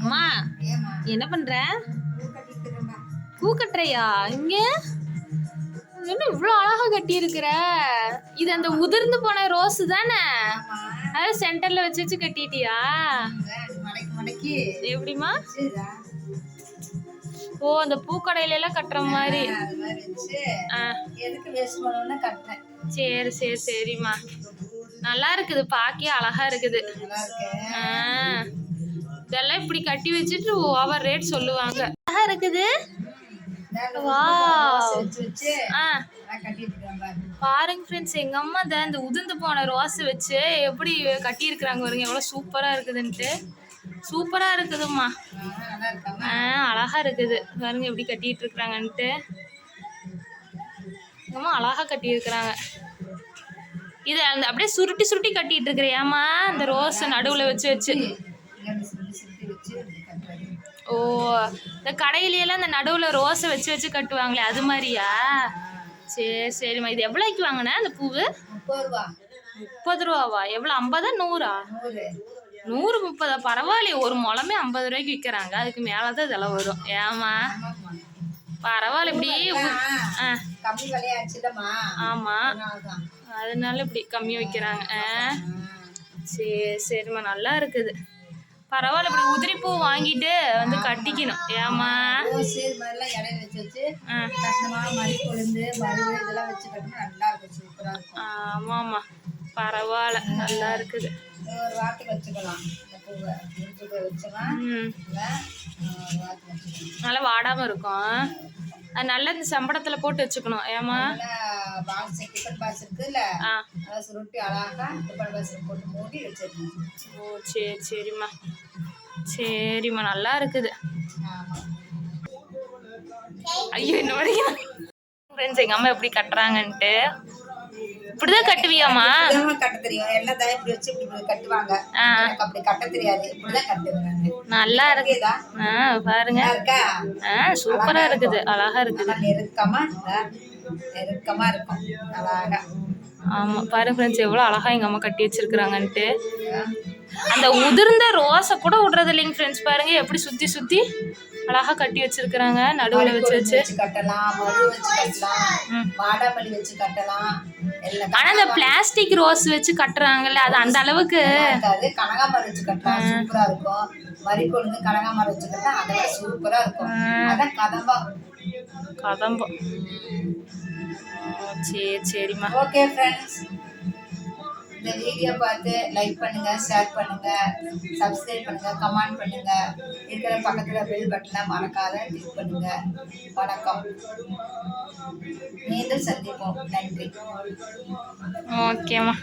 அம்மா என்ன பண்ற? பூ கட்டுறையா? இங்க என்ன இவ்வளவு அழகா கட்டி இருக்கிற? இது அந்த உதிர்ந்து போன ரோஸ் தானே? அத சென்டர்ல வச்சு வச்சு கட்டிட்டியா? எப்படிமா? ஓ, அந்த பூக்கடையில எல்லாம் கட்டுற மாதிரி. சரி சரி சரிம்மா, நல்லா இருக்குது, பாக்கே அழகா இருக்குது. இதெல்லாம் இப்படி கட்டி வச்சுட்டு ஓவர் ரேட் சொல்லுவாங்க. அழகா இருக்குது. பாருங்க ஃப்ரெண்ட்ஸ், எங்க அம்மா இந்த உதிர்ந்து போன ரோஸ் வச்சு எப்படி கட்டி இருக்கிறாங்க பாருங்க, எவ்வளவு சூப்பரா இருக்குதுன்ட்டு. சூப்பரா இருக்குதும்மா. அழகா இருக்குது பாருங்க எப்படி கட்டிட்டு இருக்கிறாங்கன்ட்டு. எங்க அம்மா அழகா கட்டி இருக்கிறாங்க. இது அந்த அப்படியே சுருட்டி சுருட்டி கட்டிட்டு இருக்கிறியாமா? அந்த ரோஸ் நடுவுல வச்சு வச்சு. ஓ, இந்த கடையிலெல்லாம் இந்த நடுவுல ரோஸை வச்சு வச்சு கட்டுவாங்களே, அது மாதிரியா? சரி சரிம்மா. இது எவ்வளோக்கு வாங்கினேன் அந்த பூவு? 30 ரூபாவா? எவ்வளோ, 50 100? 100 30. பரவாயில்லையே, ஒரு முழமே 50 ரூபாய்க்கு விற்கிறாங்க. அதுக்கு மேலதான் இதெல்லாம் வரும். ஏமா பரவாயில்ல. இப்படி ஆமா, அதனால இப்படி கம்மியா வைக்கிறாங்க. சரி சரிம்மா, நல்லா இருக்குது. பரவாயில்ல, இப்படி உதிரி பூ வாங்கிட்டு வந்து கட்டிக்கணும். ஏமா ஆமாம்மா, பரவாயில்ல, நல்லா இருக்குது. நல்லா வாடாம இருக்கும். அது நல்லா இந்த சம்பளத்துல போட்டு வச்சுக்கணும். ஏமா ஓ சரி சரிம்மா, சரிம்மா, நல்லா இருக்குது. ஐயோ, என்ன வரைக்கும் ஃப்ரெண்ட்ஸ், எங்க அம்மா எப்படி கட்டுறாங்கன்ட்டு. இப்படிதான் கட்டுவியாமா? கட்ட தெரியும். எல்லாம் தான் இப்படி வச்சு இப்படி கட்டுவாங்க. எனக்கு அப்படி கட்ட தெரியாது. இப்படிதான் கட்டுவேன். நல்லா இருக்குதா? பாருங்க. சூப்பரா இருக்குது, அழகா இருக்குது. நெருக்கமா இருக்கும் அழகா. ஆமா, பாருங்க ஃப்ரெண்ட்ஸ், எவ்வளவு அழகா எங்க அம்மா கட்டி வச்சிருக்காங்கன்ட்டு. அந்த உதிர்ந்த ரோஸை கூட விடுறது இல்லைங்க ஃப்ரெண்ட்ஸ். பாருங்க எப்படி சுத்தி சுத்தி அழகா கட்டி வச்சிருக்காங்க, நடுவுல வச்சு வச்சு கட்டலாம். ஆனா இந்த பிளாஸ்டிக் ரோஸ் வச்சு கட்டுறாங்கல்ல, அது அந்த அளவுக்கு கனகாமரம் வச்சு கட்டலாம், சூப்பரா இருக்கும். மரிக்கொழுந்து கனகாமரம் வச்சு கட்டா அதை விட சூப்பரா இருக்கும். அதான் கதம்பம். சரி சரிம்மா. ஓகே ஃப்ரெண்ட்ஸ், இந்த வீடியோ பார்த்து லைக் பண்ணுங்க, ஷேர் பண்ணுங்க, சப்ஸ்கிரைப் பண்ணுங்க, கமெண்ட் பண்ணுங்க. இருக்கிற பக்கத்துல பெல் பட்டனை மறக்காத கிளிக் பண்ணுங்க. வணக்கம், மீண்டும் சந்திப்போம். நன்றி. ஓகேம்மா.